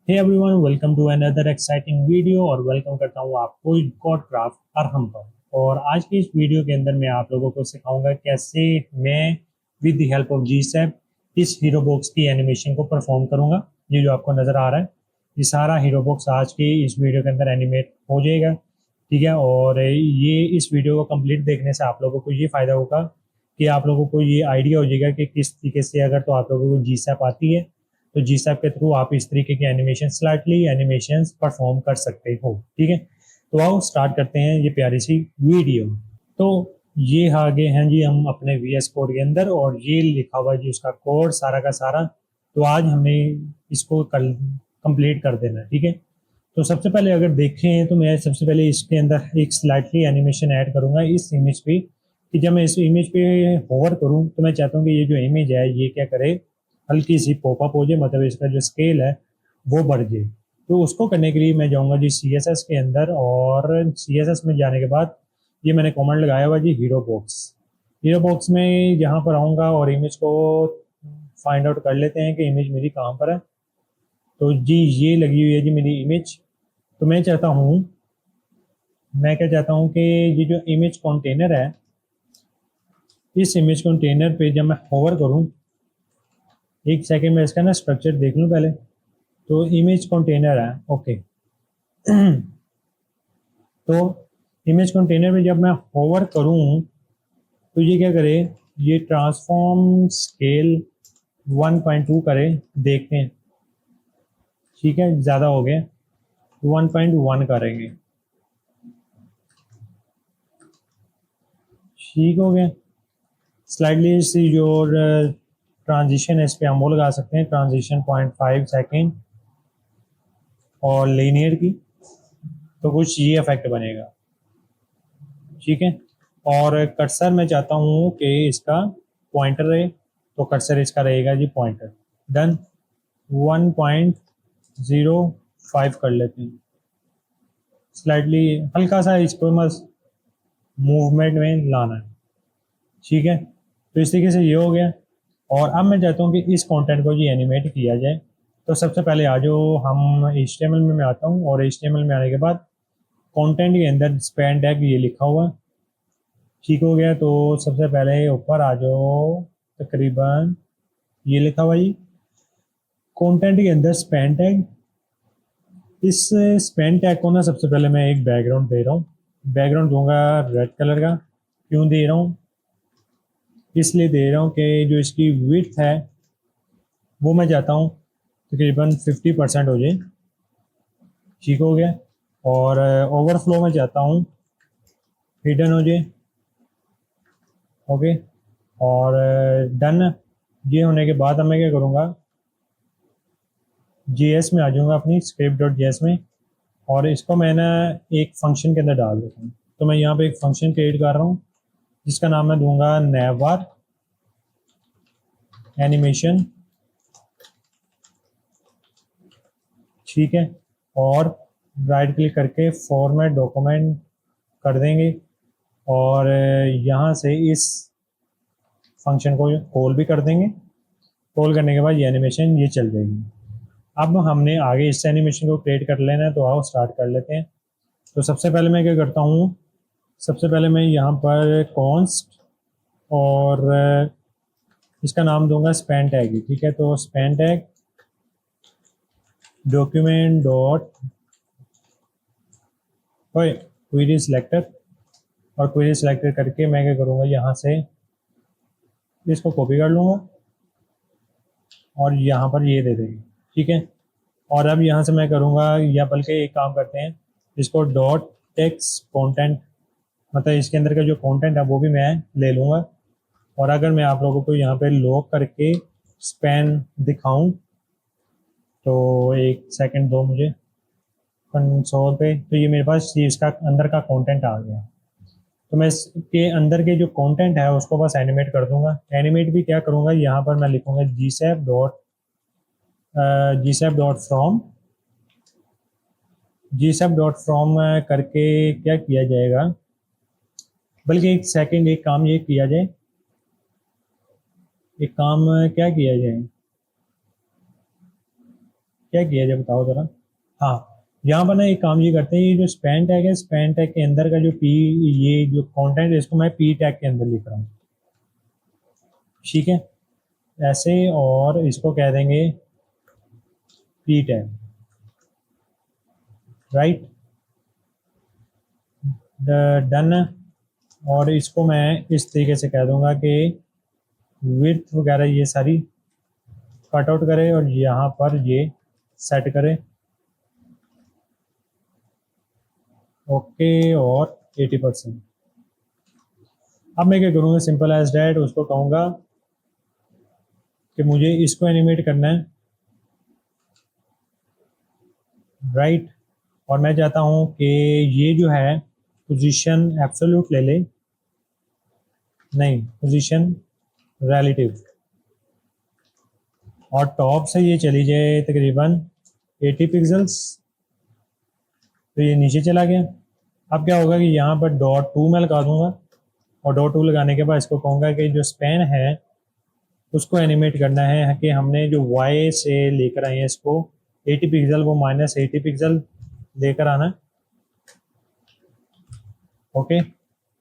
Hey everyone, welcome to another exciting video और welcome करता हूँ आपको गॉड क्राफ्ट अरहम पर। और आज की इस वीडियो के अंदर मैं आप लोगों को सिखाऊंगा कैसे मैं with the help of GSAP इस हीरो बॉक्स की एनिमेशन को परफॉर्म करूंगा। ये जो आपको नज़र आ रहा है, ये सारा हीरो बॉक्स आज की इस वीडियो के अंदर एनिमेट हो जाएगा। ठीक है, और ये इस वीडियो को कंप्लीट देखने से आप लोगों को ये फ़ायदा होगा कि आप लोगों को ये आइडिया हो जाएगा कि किस तरीके से अगर तो आप लोगों को जीसैप आती है तो जीसैप के थ्रू आप इस तरीके के एनिमेशन स्लाइटली एनिमेशन परफॉर्म कर सकते हो। ठीक है, तो आओ स्टार्ट करते हैं ये प्यारी सी वीडियो। तो ये आगे हैं जी हम अपने वीएस कोड के अंदर, और ये लिखा हुआ है जी उसका कोड सारा का सारा। तो आज हमें इसको कल कंप्लीट कर देना है। ठीक है, तो सबसे पहले अगर देखें तो मैं सबसे पहले इसके अंदर एक स्लाइटली एनिमेशन ऐड करूंगा इस इमेज पे, कि जब मैं इस इमेज पे होवर करूं तो मैं चाहता हूं कि ये जो इमेज है ये क्या करे, हल्की सी पॉपअप हो जाए, मतलब इसका जो स्केल है वो बढ़ जाए। तो उसको करने के लिए मैं जाऊंगा जी सी एस एस के अंदर, और सी एस एस में जाने के बाद ये मैंने कमेंट लगाया हुआ जी हीरो बॉक्स। हीरो बॉक्स में यहाँ पर आऊँगा और इमेज को फाइंड आउट कर लेते हैं कि इमेज मेरी कहाँ पर है। तो जी ये लगी हुई है जी मेरी इमेज। तो मैं क्या चाहता हूँ कि ये जो इमेज कंटेनर है, इस इमेज कंटेनर पे जब मैं होवर करूँ, एक सेकेंड में इसका ना स्ट्रक्चर देख लूँ पहले। तो इमेज कंटेनर है, ओके। तो इमेज कंटेनर में जब मैं होवर करूं तो ये क्या करे, ये ट्रांसफॉर्म स्केल 1.2 करे, देखते हैं। ठीक है, ज़्यादा हो गया, 1.1 करेंगे। ठीक हो गया। स्लाइडली सी जो ट्रांजिशन है इस पर हम वो लगा सकते हैं, ट्रांजिशन 0.5 सेकेंड और लीनियर की, तो कुछ ये इफेक्ट बनेगा। ठीक है, और कर्सर मैं चाहता हूँ कि इसका पॉइंटर रहे, तो कर्सर इसका रहेगा जी पॉइंटर। डन, 1.05 कर लेते हैं। स्लाइटली हल्का सा इसको बस मूवमेंट में लाना है। ठीक है, तो इस तरीके से ये हो गया। और अब मैं चाहता हूँ कि इस कंटेंट को जी एनिमेट किया जाए। तो सबसे पहले आ जाओ, हम HTML में मैं आता हूँ, और HTML में आने के बाद कंटेंट के अंदर स्पैन टैग ये लिखा हुआ है। ठीक हो गया, तो सबसे पहले ऊपर आ जाओ, तकरीबन ये लिखा हुआ जी कंटेंट के अंदर स्पैन टैग। इस स्पैन टैग को ना सबसे पहले मैं एक बैकग्राउंड दे रहा हूँ। बैकग्राउंड दूंगा रेड कलर का। क्यों दे रहा हूँ, इसलिए दे रहा हूँ कि जो इसकी विड्थ है वो मैं चाहता हूँ तकरीबन 50% हो जाए। ठीक हो गया, और ओवरफ्लो में चाहता हूँ हिडन हो जाए। ओके, और डन। ये होने के बाद अब मैं क्या करूँगा, जीएस में आ जाऊँगा, अपनी स्क्रिप्ट डॉट जीएस में, और इसको मैं ना एक फंक्शन के अंदर डाल देता हूँ। तो मैं यहाँ पे एक फंक्शन क्रिएट कर रहा हूँ जिसका नाम मैं दूंगा नेवर एनिमेशन। ठीक है, और राइट क्लिक करके फॉर्मेट डॉक्यूमेंट कर देंगे, और यहाँ से इस फंक्शन को कॉल भी कर देंगे। कॉल करने के बाद ये एनिमेशन ये चल जाएगी। अब हमने आगे इस एनिमेशन को क्रिएट कर लेना है, तो आओ स्टार्ट कर लेते हैं। तो सबसे पहले मैं क्या करता हूँ, सबसे पहले मैं यहाँ पर कॉन्स्ट, और इसका नाम दूंगा स्पैन टैग। ठीक है, तो span tag document dot query selector, और क्वेरी सिलेक्टर करके मैं क्या करूँगा, यहाँ से इसको कॉपी कर लूँगा और यहाँ पर ये दे देंगे। ठीक है, और अब यहाँ से मैं करूँगा, या बल्कि एक काम करते हैं, इसको डॉट टेक्स्ट कंटेंट, मतलब इसके अंदर का जो कंटेंट है वो भी मैं ले लूँगा। और अगर मैं आप लोगों को यहाँ पे लॉक करके स्पैन दिखाऊं, तो एक सेकंड दो मुझे, कंसोल पे, तो ये मेरे पास ये इसका अंदर का कंटेंट आ गया। तो मैं इसके अंदर के जो कंटेंट है उसको बस एनिमेट कर दूंगा। एनिमेट भी क्या करूंगा, यहाँ पर मैं लिखूंगा जी सैप डॉट फ्रॉम करके क्या किया जाएगा, बल्कि एक सेकंड, एक काम ये किया जाए, एक काम क्या किया जाए, क्या किया जाए बताओ ज़रा। हाँ, यहाँ पर ना एक काम ये करते हैं, ये जो स्पैन टैग है, स्पैन टैग के अंदर का जो पी, ये जो कंटेंट है इसको मैं पी टैग के अंदर लिख रहा हूँ, ठीक है, ऐसे, और इसको कह देंगे पी टैग, राइट, डन। और इसको मैं इस तरीके से कह दूंगा कि विड्थ वगैरह ये सारी कट आउट करे और यहाँ पर ये सेट करे, ओके, और 80%। अब मैं क्या करूँगा, सिंपल एज डैट उसको कहूँगा कि मुझे इसको एनिमेट करना है, राइट, और मैं चाहता हूँ कि ये जो है पोजीशन एब्सोल्यूट ले ले, नहीं पोजीशन रिलेटिव, और टॉप से ये चली जाए तकरीबन 80 पिक्सल्स, तो ये नीचे चला गया। अब क्या होगा कि यहाँ पर डॉट टू मैं लगा दूंगा, और डॉट टू लगाने के बाद इसको कहूँगा कि जो स्पैन है उसको एनिमेट करना है कि हमने जो वाई से लेकर आए हैं इसको 80 पिक्सल, वो -80 पिक्सल लेकर आना, ओके,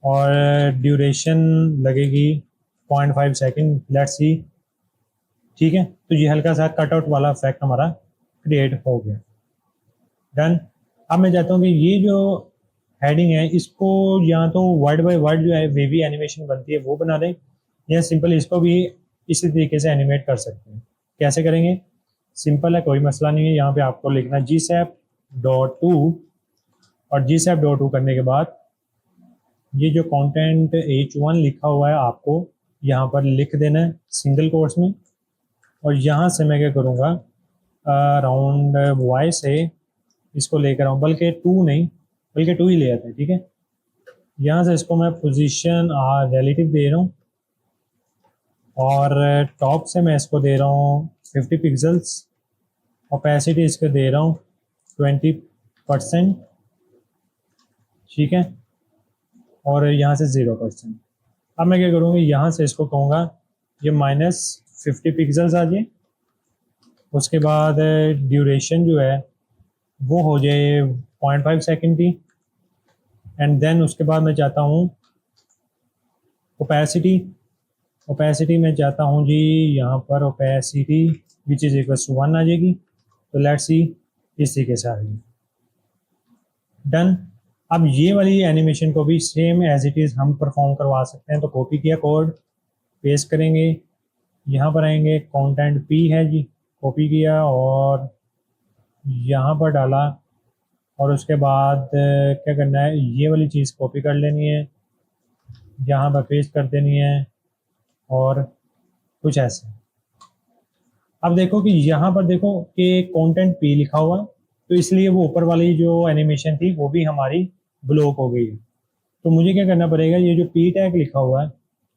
और ड्यूरेशन लगेगी 0.5 सेकेंड, लेट्स सी, ठीक है। तो ये हल्का सा कटआउट वाला इफेक्ट हमारा क्रिएट हो गया, डन। अब मैं चाहता हूँ कि ये जो हेडिंग है इसको या तो वर्ड बाय वर्ड जो है वेवी एनिमेशन बनती है वो बना दें, या सिंपल इसको भी इसी तरीके से एनिमेट कर सकते हैं। कैसे करेंगे, सिंपल है, कोई मसला नहीं है। यहाँ पे आपको लिखना GSAP.2, और GSAP.2 करने के बाद ये जो कंटेंट H1 लिखा हुआ है आपको यहाँ पर लिख देना है सिंगल कोर्स में, और यहाँ से मैं क्या करूँगा, राउंड वाई से इसको लेकर आऊँ, बल्कि टू नहीं, बल्कि टू ही ले आते हैं, ठीक है। यहाँ से इसको मैं पोजीशन रिलेटिव दे रहा हूँ, और टॉप से मैं इसको दे रहा हूँ 50 पिक्सल्स, ओपेसिटी इसको दे रहा हूँ 20%, ठीक है, और यहाँ से 0%। अब मैं क्या करूँगी, यहाँ से इसको कहूँगा ये -50 पिक्सल्स आ जाए, उसके बाद ड्यूरेशन जो है वो हो जाए 0.5 सेकेंड की, एंड देन उसके बाद मैं चाहता हूँ ओपेसिटी, ओपेसिटी मैं चाहता हूँ जी यहाँ पर opacity which is equal to 1 आ जाएगी, तो लेट्स सी इस तरीके से आ जाएगी, डन। अब ये वाली एनिमेशन को भी सेम एज इट इज़ हम परफॉर्म करवा सकते हैं, तो कॉपी किया कोड, पेस्ट करेंगे, यहाँ पर आएंगे, कंटेंट पी है जी, कॉपी किया और यहाँ पर डाला, और उसके बाद क्या करना है, ये वाली चीज़ कॉपी कर लेनी है, यहाँ पर पेस्ट कर देनी है, और कुछ ऐसे। अब देखो कि यहाँ पर देखो कि कंटेंट पी लिखा हुआ, तो इसलिए वो ऊपर वाली जो एनिमेशन थी वो भी हमारी ब्लॉक हो गई है। तो मुझे क्या करना पड़ेगा, ये जो पी टैग लिखा हुआ है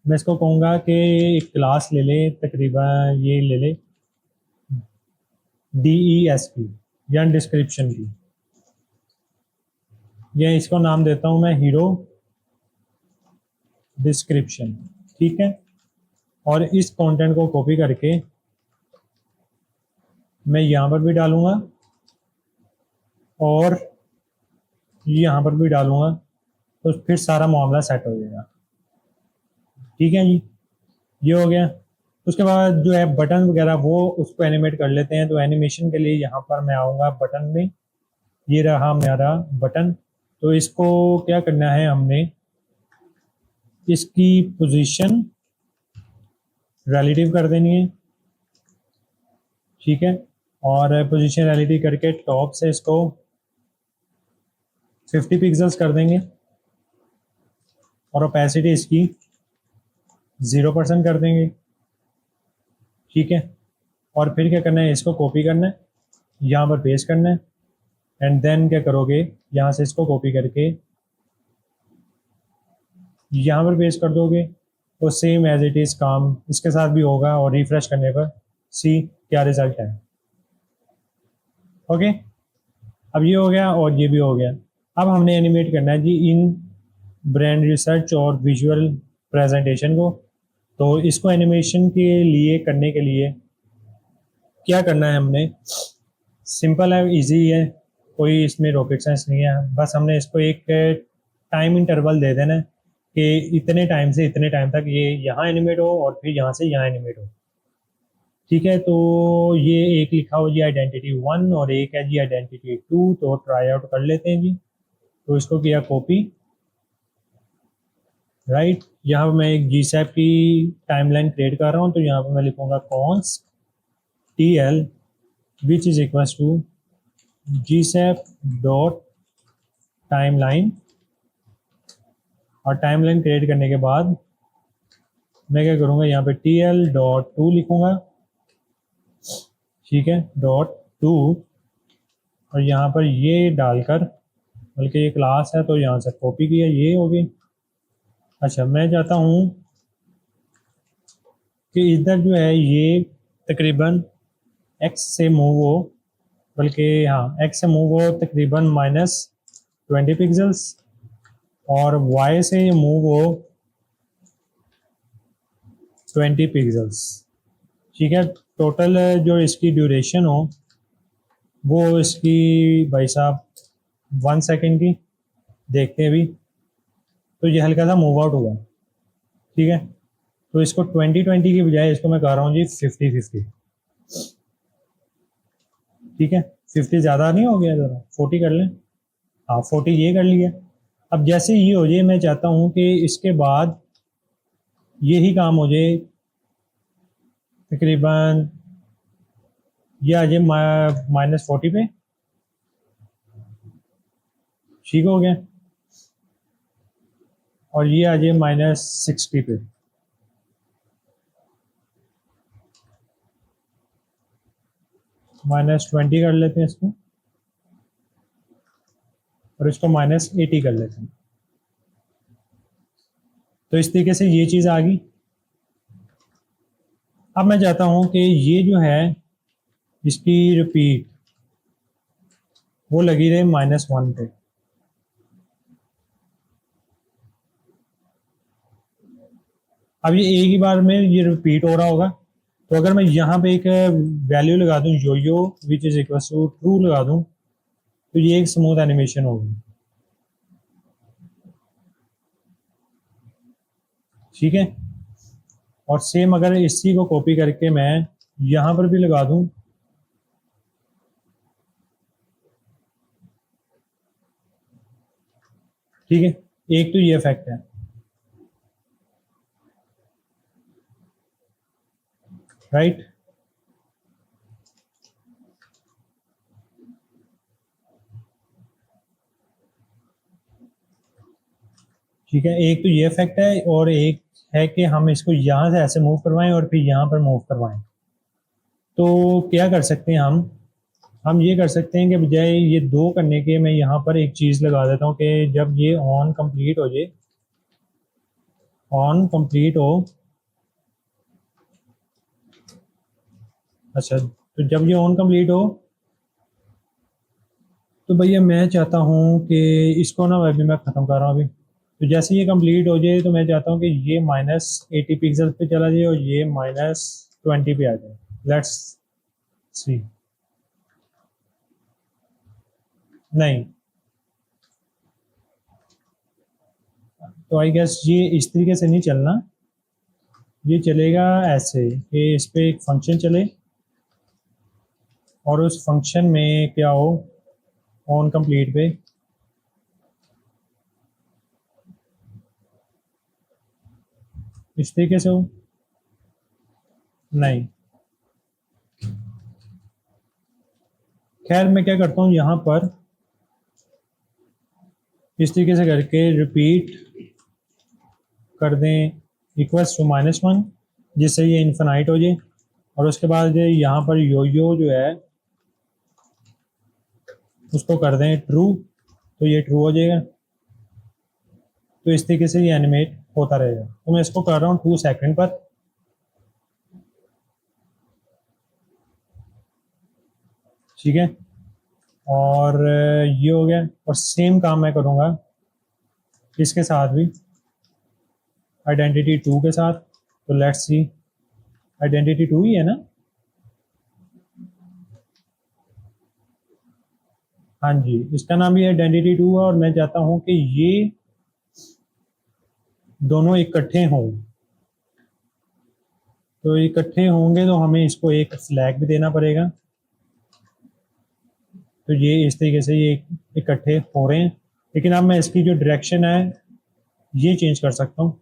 मैं इसको कहूँगा कि एक क्लास ले ले, तकरीबन ये ले ले DES की या डिस्क्रिप्शन की, या इसको नाम देता हूँ मैं हीरो डिस्क्रिप्शन, ठीक है। और इस कंटेंट को कॉपी करके मैं यहाँ पर भी डालूंगा और यहाँ पर भी डालूंगा, तो फिर सारा मामला सेट हो जाएगा, ठीक है जी, ये हो गया। उसके बाद जो है बटन वगैरह वो उसको एनिमेट कर लेते हैं। तो एनिमेशन के लिए यहाँ पर मैं आऊँगा बटन में, ये रहा मेरा बटन। तो इसको क्या करना है, हमने इसकी पोजीशन रिलेटिव कर देनी है, ठीक है, और पोजीशन रिलेटिव करके टॉप से इसको 50 पिक्सल्स कर देंगे, और ओपेसिटी इसकी 0% कर देंगे, ठीक है। और फिर क्या करना है, इसको कॉपी करना है, यहाँ पर पेस्ट करना है, एंड देन क्या करोगे, यहाँ से इसको कॉपी करके यहाँ पर पेस्ट कर दोगे, तो सेम एज इट इज़ काम इसके साथ भी होगा, और रिफ्रेश करने पर सी क्या रिजल्ट है, ओके। अब ये हो गया और ये भी हो गया। अब हमने एनिमेट करना है जी इन ब्रांड रिसर्च और विजुअल प्रेजेंटेशन को। तो इसको एनिमेशन के लिए करने के लिए क्या करना है, हमने सिंपल है, इजी है, कोई इसमें रॉकेट साइंस नहीं है। बस हमने इसको एक टाइम इंटरवल दे देना है कि इतने टाइम से इतने टाइम तक ये यहाँ एनिमेट हो और फिर यहाँ से यहाँ एनिमेट हो। ठीक है, तो ये एक लिखा हो जी आइडेंटिटी 1 और एक है जी आइडेंटिटी 2, तो ट्राई आउट कर लेते हैं जी। तो इसको किया कॉपी, राइट। यहाँ पर मैं एक जी सैप की टाइमलाइन क्रिएट कर रहा हूँ, तो यहाँ पर मैं लिखूंगा const T L which is equal to GSAP dot timeline. और टाइमलाइन क्रिएट करने के बाद मैं क्या करूँगा, यहाँ पे टी एल डॉट टू लिखूँगा, ठीक है, डॉट टू। और यहाँ पर ये डालकर, बल्कि ये क्लास है तो यहाँ से कॉपी किया, ये हो गई। अच्छा, मैं चाहता हूँ कि इधर जो है ये तकरीबन एक्स से मूव हो, बल्कि हाँ एक्स से मूव हो तकरीबन -20 पिक्सल्स, और वाई से मूव हो 20 पिक्सल्स। ठीक है, टोटल जो इसकी ड्यूरेशन हो वो इसकी भाई साहब 1 सेकेंड की, देखते हैं अभी। तो ये हल्का सा मूव आउट हुआ, ठीक है। तो इसको 20-20 की बजाय इसको मैं कर रहा हूँ जी 50-50। ठीक है, 50 ज़्यादा नहीं हो गया, ज़रा 40 कर लें। हाँ 40 ये कर लिया। अब जैसे ये हो जाए, मैं चाहता हूँ कि इसके बाद यही काम हो जाए, तकरीबन ये आ जाए -40 पे। ठीक हो गया। और ये आ जाए -60 पे। -20 कर लेते हैं इसको, और इसको -80 कर लेते हैं। तो इस तरीके से ये चीज़ आ गई। अब मैं चाहता हूँ कि ये जो है इसकी रिपीट वो लगी रहे -1 पे। अब ये एक ही बार में ये रिपीट हो रहा होगा, तो अगर मैं यहाँ पे एक वैल्यू लगा दूँ यो which is equal to true लगा दूँ, तो ये एक स्मूथ एनिमेशन होगी। ठीक है, और सेम अगर इसी को कॉपी करके मैं यहाँ पर भी लगा दूँ, ठीक है, एक तो ये इफेक्ट है, राइट। ठीक है, एक तो ये इफेक्ट है, और एक है कि हम इसको यहाँ से ऐसे मूव करवाएं और फिर यहाँ पर मूव करवाएं। तो क्या कर सकते हैं हम ये कर सकते हैं कि बजाय ये दो करने के, मैं यहाँ पर एक चीज़ लगा देता हूँ कि जब ये ऑन कंप्लीट हो जाए, ऑन कंप्लीट हो, अच्छा, तो जब ये ऑन कंप्लीट हो, तो भैया मैं चाहता हूँ कि इसको ना अभी मैं ख़त्म कर रहा हूँ अभी। तो जैसे ये कंप्लीट हो जाए, तो मैं चाहता हूँ कि ये -80 पिक्सल पे चला जाए और ये -20 पे आ जाए। Let's see. नहीं, तो आई गेस ये इस तरीके से नहीं चलना, ये चलेगा ऐसे कि इस पे एक फंक्शन चले और उस फंक्शन में क्या हो, ऑन कंप्लीट पे इस तरीके से हो। नहीं, खैर मैं क्या करता हूँ, यहाँ पर इस तरीके से करके रिपीट कर दें इक्वल्स टू -1, जिससे ये इन्फिनाइट हो जाए। और उसके बाद यहाँ पर यो जो है उसको कर दें ट्रू, तो ये ट्रू हो जाएगा। तो इस तरीके से ये एनिमेट होता रहेगा। तो मैं इसको कर रहा हूँ 2 सेकंड पर। ठीक है, और ये हो गया। और सेम काम मैं करूँगा इसके साथ भी, आइडेंटिटी 2 के साथ। तो लेट्स सी, आइडेंटिटी 2 ही है ना। हाँ जी, इसका नाम भी आइडेंटिटी 2 है और मैं चाहता हूँ कि ये दोनों इकट्ठे हों। तो इकट्ठे होंगे तो हमें इसको एक फ्लैग भी देना पड़ेगा। तो ये इस तरीके से ये इकट्ठे हो रहे हैं, लेकिन अब मैं इसकी जो डायरेक्शन है ये चेंज कर सकता हूँ।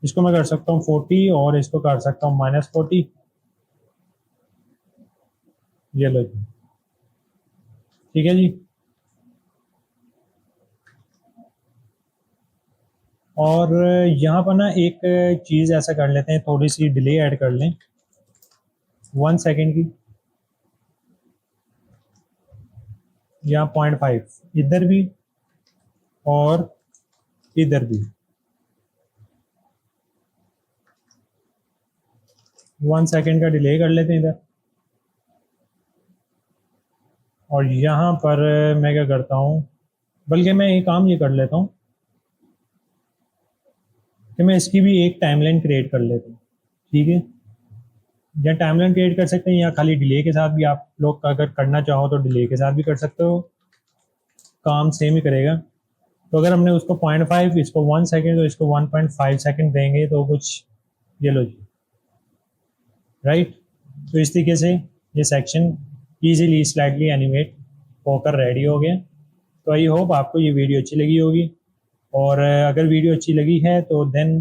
इसको मैं कर सकता हूँ 40 और इसको कर सकता हूँ -40। ये लो जी, ठीक है जी। और यहाँ पर ना एक चीज़ ऐसा कर लेते हैं, थोड़ी सी डिले ऐड कर लें 1 सेकेंड की। यहाँ 0.5 इधर भी और इधर भी 1 सेकेंड का डिले कर लेते हैं इधर। और यहाँ पर मैं क्या करता हूँ, बल्कि मैं एक काम ये कर लेता हूँ कि मैं इसकी भी एक टाइमलाइन क्रिएट कर लेता हूँ, ठीक है। या टाइमलाइन क्रिएट कर सकते हैं या खाली डिले के साथ भी आप लोग अगर करना चाहो तो डिले के साथ भी कर सकते हो, काम सेम ही करेगा। तो अगर हमने उसको 0.5, इसको 1 सेकेंड, तो इसको 1.5 सेकेंड देंगे तो कुछ ये लो जी, राइट। तो इस तरीके से ये सेक्शन इजीली स्लाइडली एनिमेट होकर रेडी हो गया। तो आई होप आपको ये वीडियो अच्छी लगी होगी, और अगर वीडियो अच्छी लगी है तो देन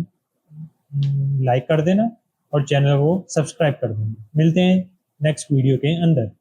लाइक कर देना और चैनल को सब्सक्राइब कर देना। मिलते हैं नेक्स्ट वीडियो के अंदर।